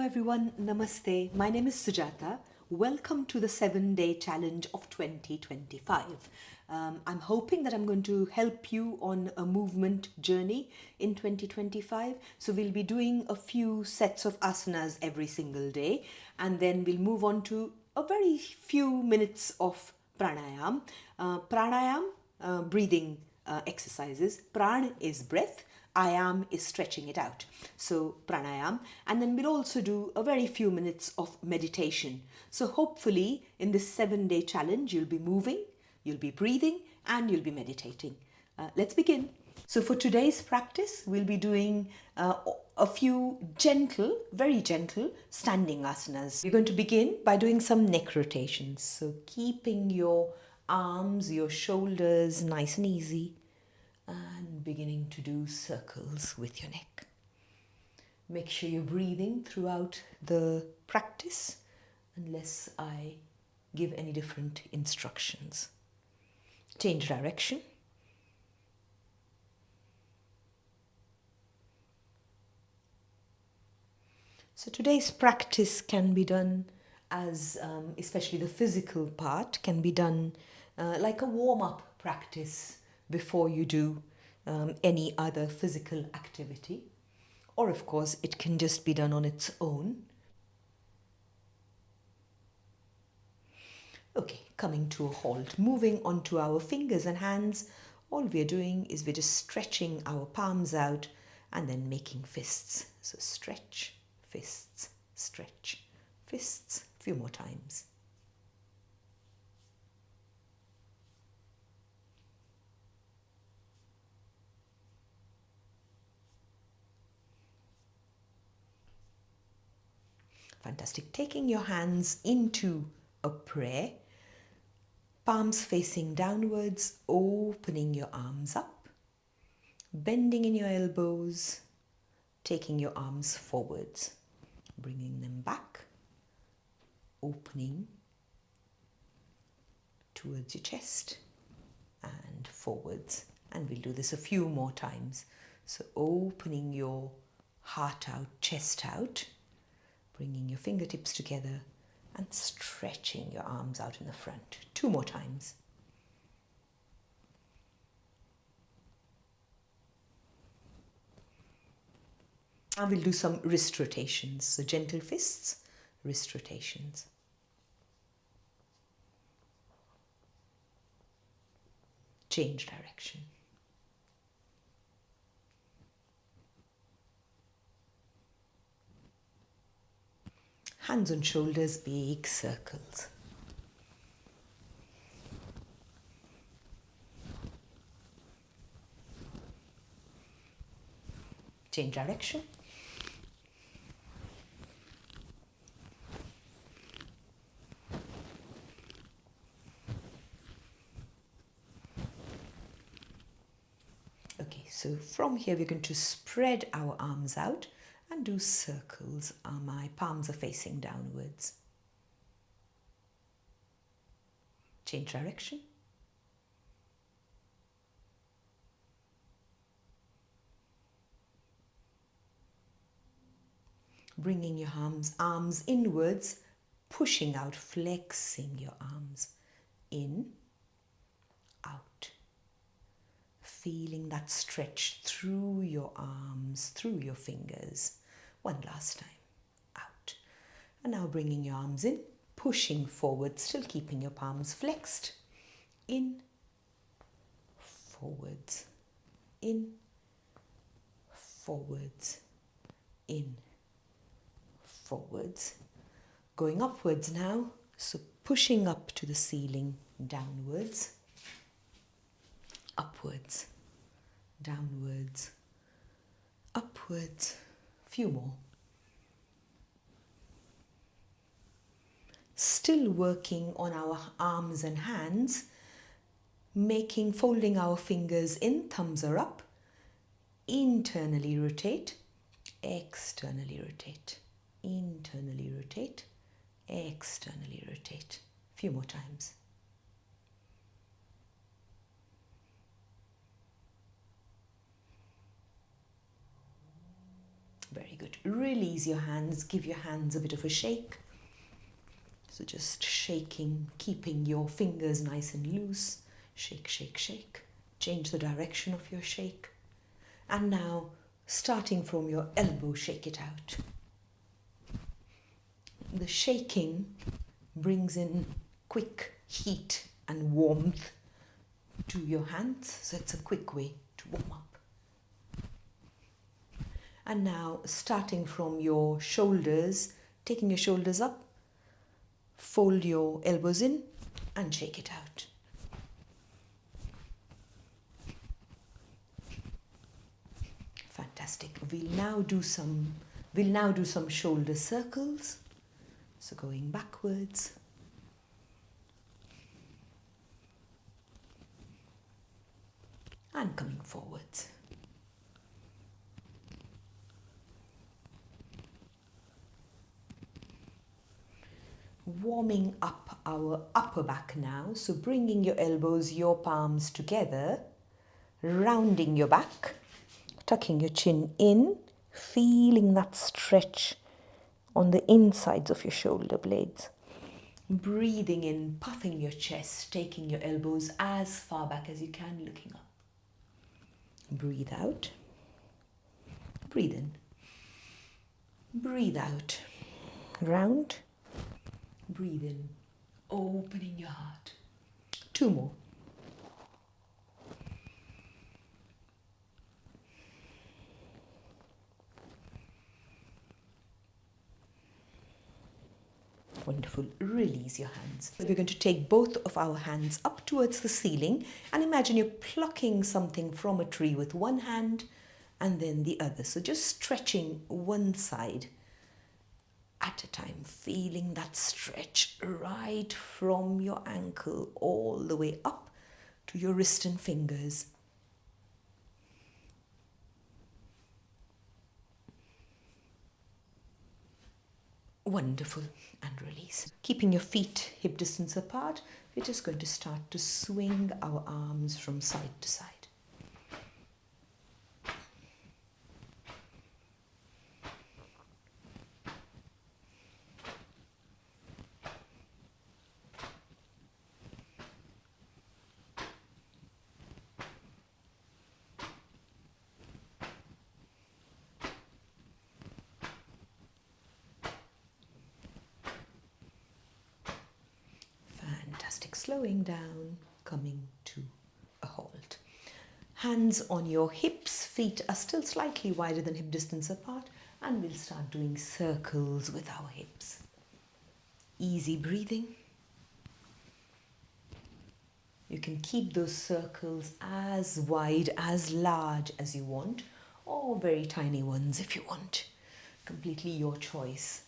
everyone, Namaste. My name is Sujata. Welcome to the 7-day challenge of 2025. I'm hoping that I'm going to help you on a movement journey in 2025. So we'll be doing a few sets of asanas every single day, and then we'll move on to a very few minutes of pranayam. Breathing exercises. Pran is breath. Ayam is stretching it out. So pranayam. And then we'll also do a very few minutes of meditation. So hopefully in this 7-day challenge, you'll be moving, you'll be breathing, and you'll be meditating. Let's begin. So for today's practice, we'll be doing a few gentle, very gentle standing asanas. We're going to begin by doing some neck rotations. So keeping your arms, your shoulders nice and easy, and beginning to do circles with your neck. Make sure you're breathing throughout the practice unless I give any different instructions. Change direction. So today's practice can be done as, especially the physical part, can be done like a warm-up practice before you do any other physical activity. Or of course, it can just be done on its own. Okay, coming to a halt, moving onto our fingers and hands. All we're doing is we're just stretching our palms out and then making fists. So stretch, fists, stretch, fists. A few more times. Fantastic. Taking your hands into a prayer, palms facing downwards, opening your arms up, bending in your elbows, taking your arms forwards, bringing them back, opening towards your chest and forwards. And we'll do this a few more times. So opening your heart out, chest out, bringing your fingertips together and stretching your arms out in the front. 2 more times. Now we'll do some wrist rotations. So gentle fists, wrist rotations. Change direction. Hands on shoulders, big circles. Change direction. Okay, so from here we're going to spread our arms out and do circles. My palms are facing downwards. Change direction. Bringing your arms inwards, pushing out, flexing your arms. In, out. Feeling that stretch through your arms, through your fingers. One last time. Out. And now bringing your arms in, pushing forward, still keeping your palms flexed. In, forwards. In, forwards. In, forwards. Going upwards now. So pushing up to the ceiling, downwards. Upwards. Downwards, upwards, few more. Still working on our arms and hands, folding our fingers in, thumbs are up, internally rotate, externally rotate, internally rotate, externally rotate. Few more times. Very good. Release your hands. Give your hands a bit of a shake. So just shaking, keeping your fingers nice and loose. Shake, shake, shake. Change the direction of your shake. And now, starting from your elbow, shake it out. The shaking brings in quick heat and warmth to your hands. So it's a quick way to warm up. And now, starting from your shoulders, taking your shoulders up, fold your elbows in and shake it out. Fantastic. We'll now do some shoulder circles. So going backwards. And coming forwards. Warming up our upper back now. So bringing your elbows, your palms together, rounding your back, tucking your chin in, feeling that stretch on the insides of your shoulder blades. Breathing in, puffing your chest, taking your elbows as far back as you can, looking up. Breathe out. Breathe in. Breathe out. Round. Breathe in, opening your heart. 2 more. Wonderful. Release your hands. We're going to take both of our hands up towards the ceiling and imagine you're plucking something from a tree with one hand and then the other. So just stretching one side at a time, feeling that stretch right from your ankle all the way up to your wrist and fingers. Wonderful. And release. Keeping your feet hip distance apart, we're just going to start to swing our arms from side to side. Slowing down, coming to a halt. Hands on your hips, feet are still slightly wider than hip distance apart, and we'll start doing circles with our hips. Easy breathing. You can keep those circles as wide, as large as you want, or very tiny ones if you want. Completely your choice.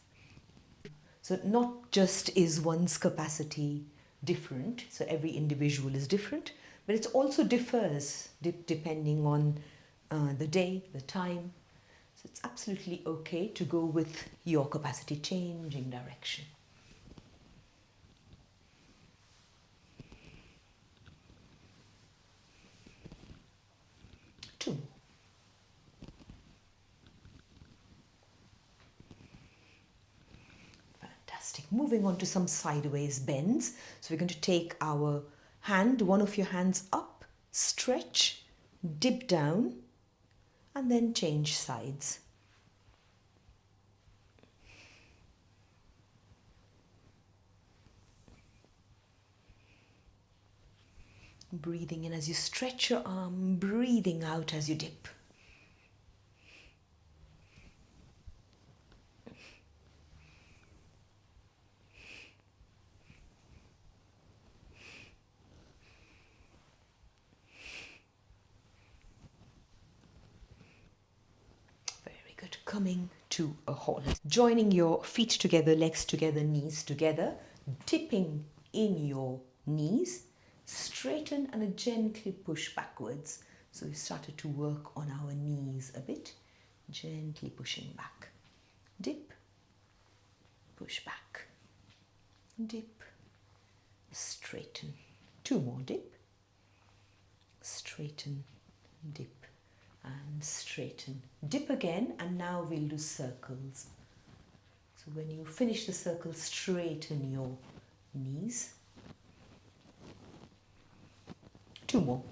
So not just is one's capacity different, so every individual is different, but it also differs depending on the day, the time. So it's absolutely okay to go with your capacity changing direction. 2. Moving on to some sideways bends. So we're going to take our hand, one of your hands up, stretch, dip down, and then change sides. Breathing in as you stretch your arm, breathing out as you dip. Coming to a halt. Joining your feet together, legs together, knees together, dipping in your knees, straighten and gently push backwards. So we started to work on our knees a bit, gently pushing back. Dip, push back, dip, straighten. 2 more, dip, straighten, dip, and straighten. Dip again, and now we'll do circles. So when you finish the circle, straighten your knees. 2 more.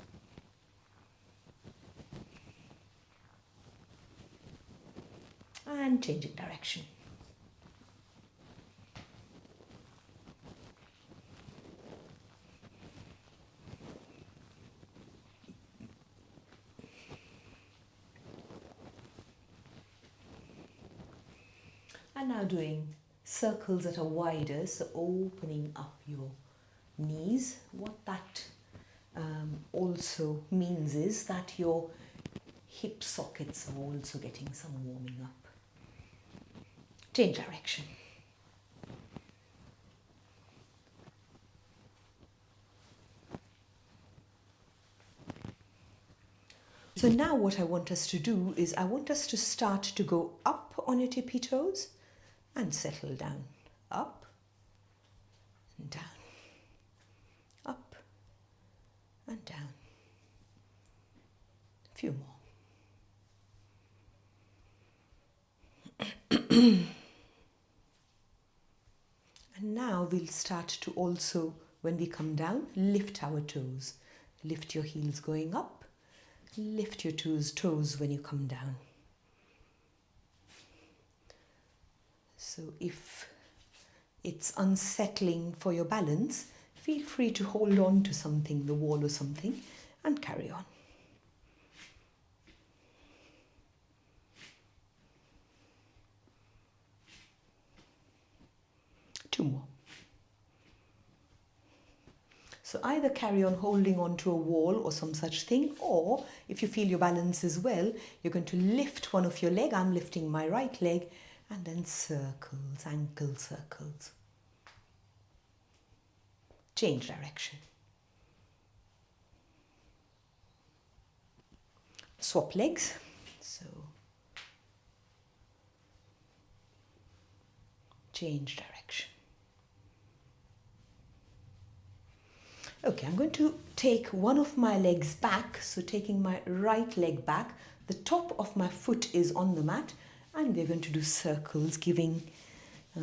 And changing direction. And now doing circles that are wider, so opening up your knees. What that also means is that your hip sockets are also getting some warming up. Change direction. So now what I want us to do is I want us to start to go up on your tippy toes and settle down. Up and down. Up and down. A few more. And now we'll start to also, when we come down, lift our toes. Lift your heels going up. Lift your toes when you come down. So if it's unsettling for your balance, feel free to hold on to something, the wall or something, and carry on. Two more. So either carry on holding on to a wall or some such thing, or if you feel your balance is well, you're going to lift one of your leg. I'm lifting my right leg, and then circles, ankle circles. Change direction. Swap legs. So change direction. Okay, I'm going to take one of my legs back, so taking my right leg back, the top of my foot is on the mat, and we're going to do circles, giving,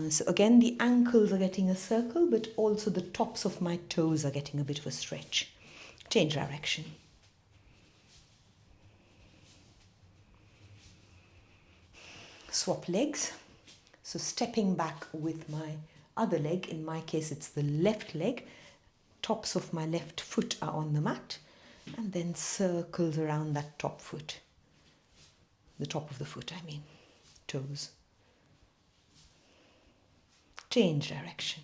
so again the ankles are getting a circle, but also the tops of my toes are getting a bit of a stretch. Change direction. Swap legs, so stepping back with my other leg, in my case it's the left leg, tops of my left foot are on the mat, and then circles around that top foot. The top of the foot, I mean, toes. Change direction.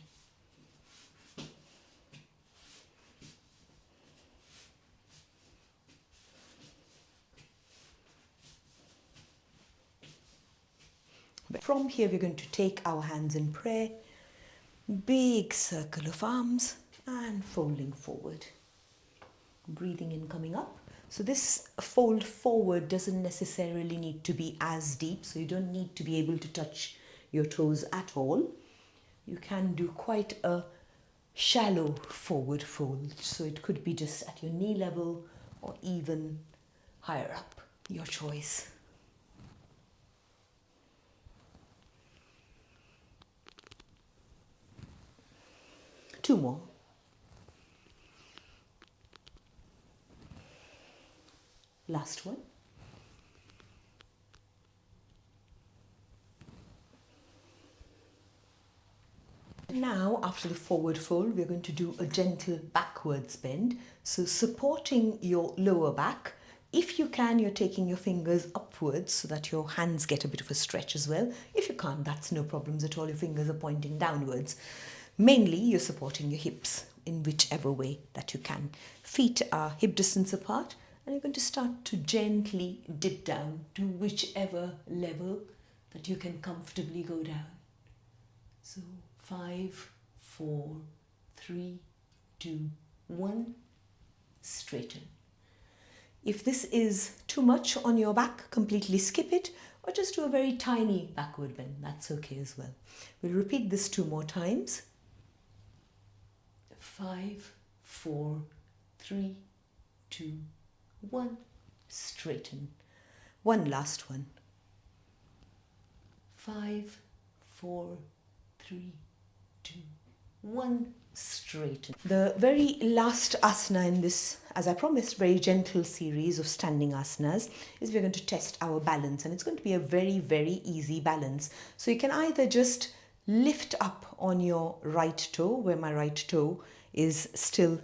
But from here we're going to take our hands in prayer, big circle of arms, and folding forward. Breathing in, coming up. So this fold forward doesn't necessarily need to be as deep, so you don't need to be able to touch your toes at all. You can do quite a shallow forward fold, so it could be just at your knee level or even higher up, your choice. Two more. Last one. Now, after the forward fold, we're going to do a gentle backwards bend. So supporting your lower back. If you can, you're taking your fingers upwards so that your hands get a bit of a stretch as well. If you can't, that's no problems at all. Your fingers are pointing downwards. Mainly, you're supporting your hips in whichever way that you can. Feet are hip distance apart. And you're going to start to gently dip down to whichever level that you can comfortably go down. So 5, 4, 3, 2, 1, straighten. If this is too much on your back, completely skip it, or just do a very tiny backward bend. That's okay as well. We'll repeat this 2 more times. 5, 4, 3, 2, 1, straighten. One last one. 5, 4, 3, 2, 1. Straighten. The very last asana in this, as I promised, very gentle series of standing asanas is we're going to test our balance, and it's going to be a very, very easy balance. So you can either just lift up on your right toe, where my right toe is still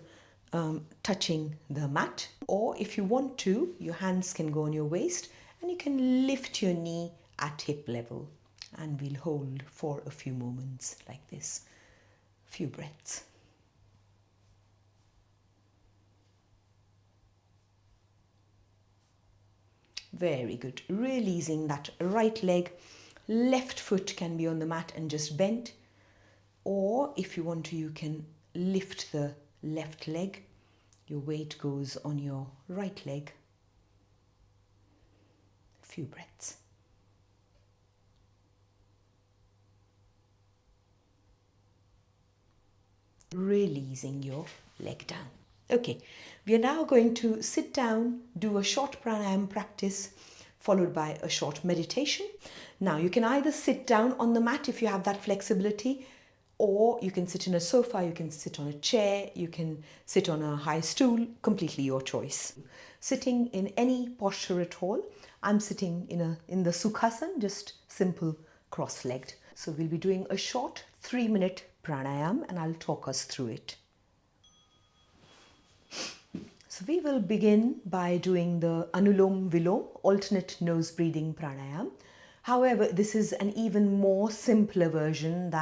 touching the mat, or if you want to, your hands can go on your waist and you can lift your knee at hip level, and we'll hold for a few moments like this. Few breaths. Very good. Releasing that right leg. Left foot can be on the mat and just bent. Or if you want to, you can lift the left leg. Your weight goes on your right leg. Few breaths. Releasing your leg down. Okay, we are now going to sit down, do a short pranayama practice, followed by a short meditation. Now, you can either sit down on the mat if you have that flexibility, or you can sit in a sofa, you can sit on a chair, you can sit on a high stool, completely your choice. Sitting in any posture at all. I'm sitting in the Sukhasana, just simple cross-legged. So we'll be doing a short 3-minute pranayama, and I'll talk us through it. So we will begin by doing the Anulom Vilom, alternate nose breathing pranayama. However, this is an even more simpler version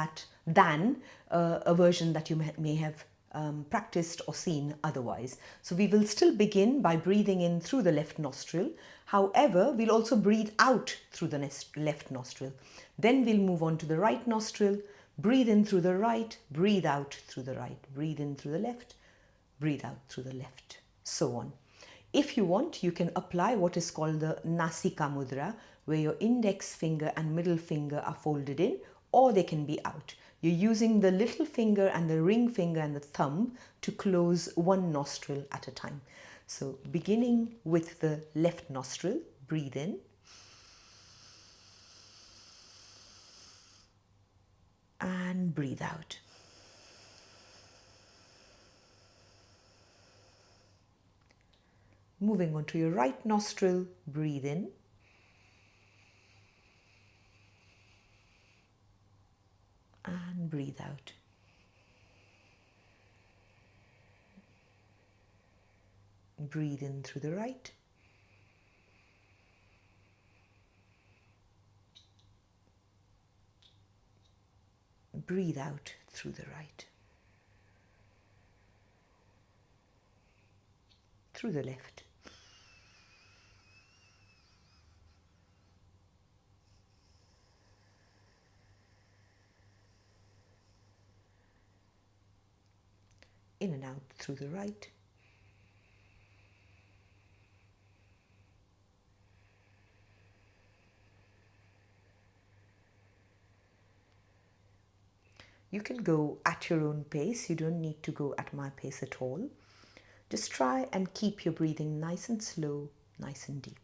than a version that you may have practiced or seen otherwise. So we will still begin by breathing in through the left nostril. However, we'll also breathe out through the left nostril. Then we'll move on to the right nostril, breathe in through the right, breathe out through the right, breathe in through the left, breathe out through the left, so on. If you want, you can apply what is called the Nasika Mudra, where your index finger and middle finger are folded in, or they can be out. You're using the little finger and the ring finger and the thumb to close one nostril at a time. So beginning with the left nostril, breathe in. And breathe out. Moving on to your right nostril, breathe in. And breathe out. Breathe in through the right. Breathe out through the right. Through the left. In and out through the right. You can go at your own pace. You don't need to go at my pace at all. Just try and keep your breathing nice and slow, nice and deep.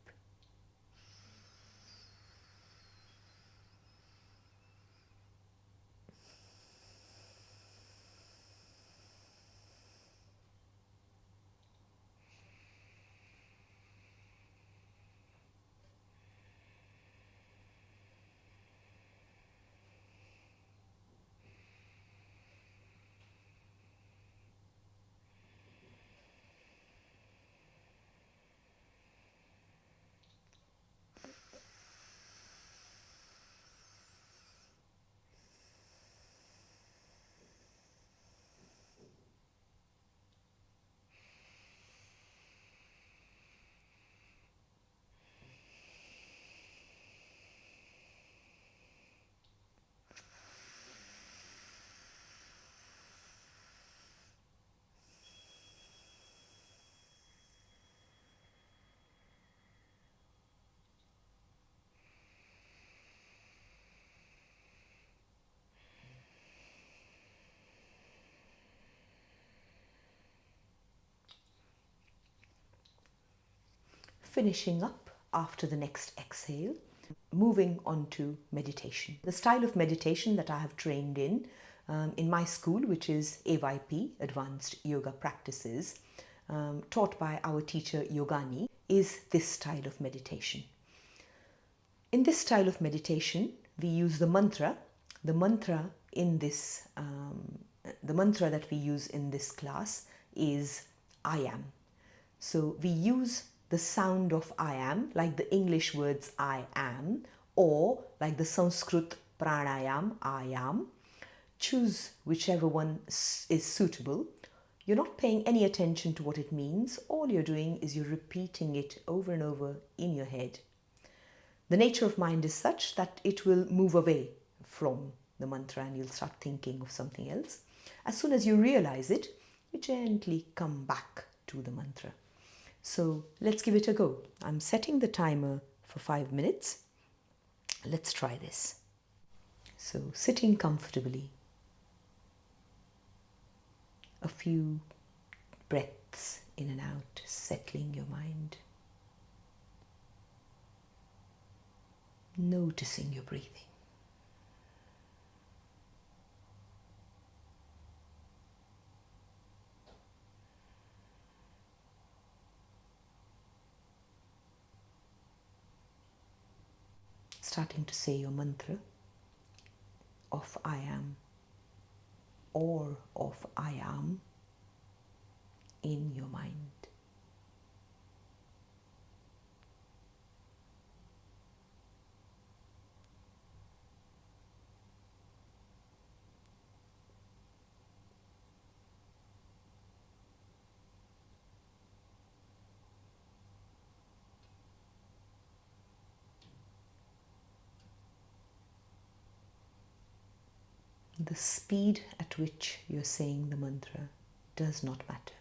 Finishing up after the next exhale. Moving on to meditation. The style of meditation that I have trained in my school, which is AYP, Advanced Yoga Practices, taught by our teacher Yogani, is this style of meditation. In this style of meditation, we use the mantra. The mantra that we use in this class is I am. So we use the sound of I am, like the English words I am, or like the Sanskrit pranayam, I am. Choose whichever one is suitable. You're not paying any attention to what it means. All you're doing is you're repeating it over and over in your head. The nature of mind is such that it will move away from the mantra and you'll start thinking of something else. As soon as you realize it, you gently come back to the mantra. So let's give it a go. I'm setting the timer for 5 minutes. Let's try this. So sitting comfortably. A few breaths in and out, settling your mind. Noticing your breathing. Starting to say your mantra of I am or of I am in your mind. The speed at which you're saying the mantra does not matter.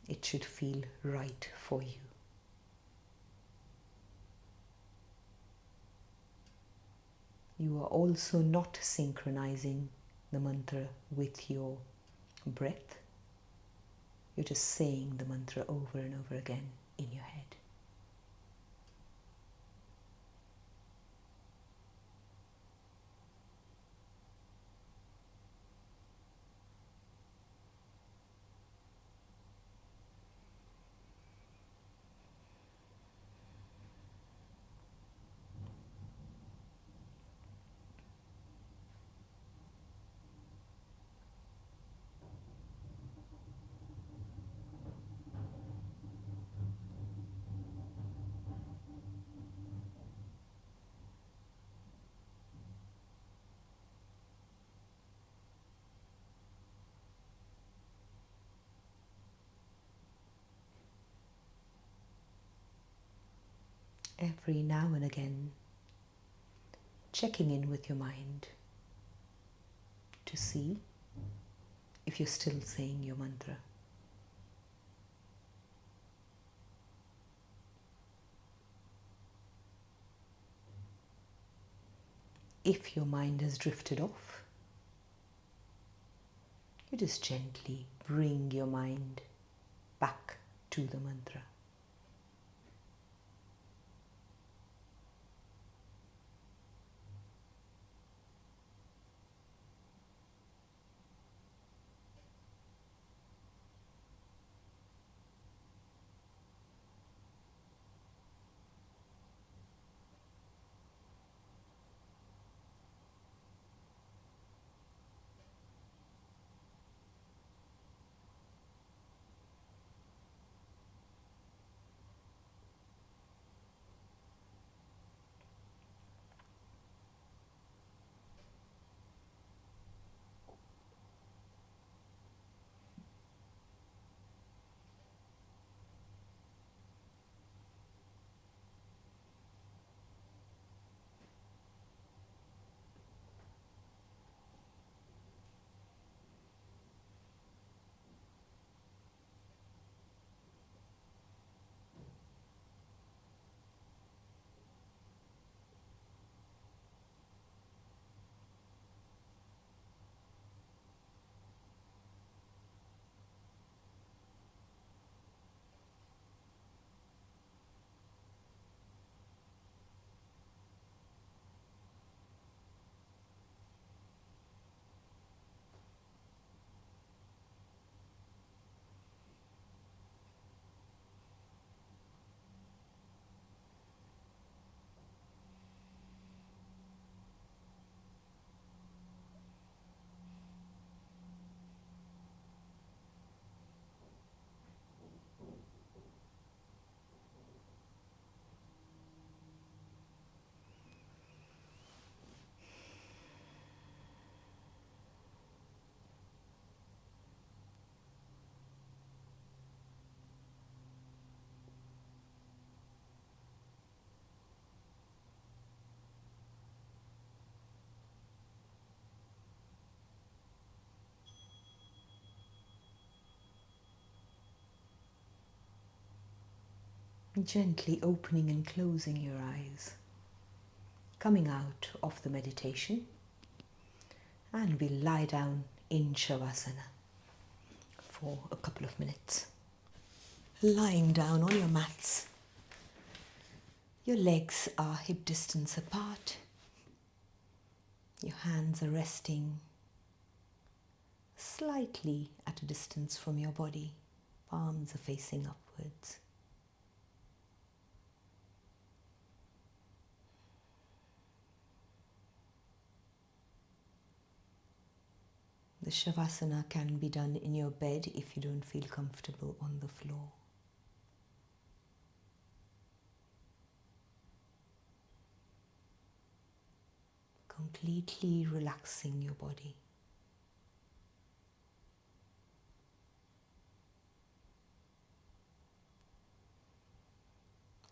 It should feel right for you. You are also not synchronizing the mantra with your breath. You're just saying the mantra over and over again in your head. Every now and again, checking in with your mind to see if you're still saying your mantra. If your mind has drifted off, you just gently bring your mind back to the mantra. Gently opening and closing your eyes, coming out of the meditation, and we'll lie down in Shavasana for a couple of minutes. Lying down on your mats, your legs are hip distance apart, your hands are resting slightly at a distance from your body, palms are facing upwards. The Shavasana can be done in your bed if you don't feel comfortable on the floor. Completely relaxing your body.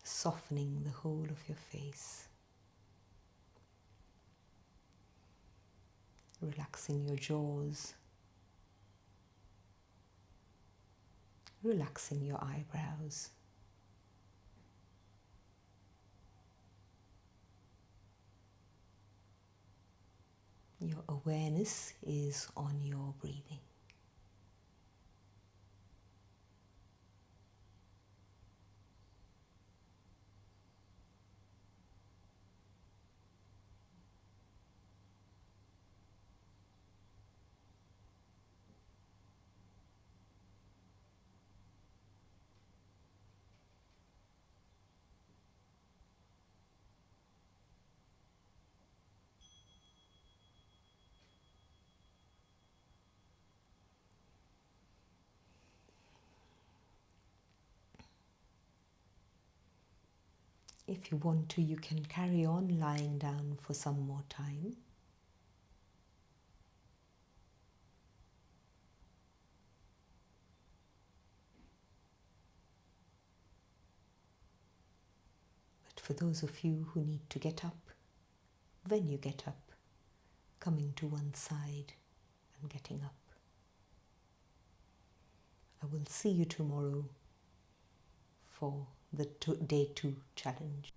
Softening the whole of your face. Relaxing your jaws. Relaxing your eyebrows. Your awareness is on your breathing. If you want to, you can carry on lying down for some more time. But for those of you who need to get up, when you get up, coming to one side and getting up. I will see you tomorrow for the day 2 challenge.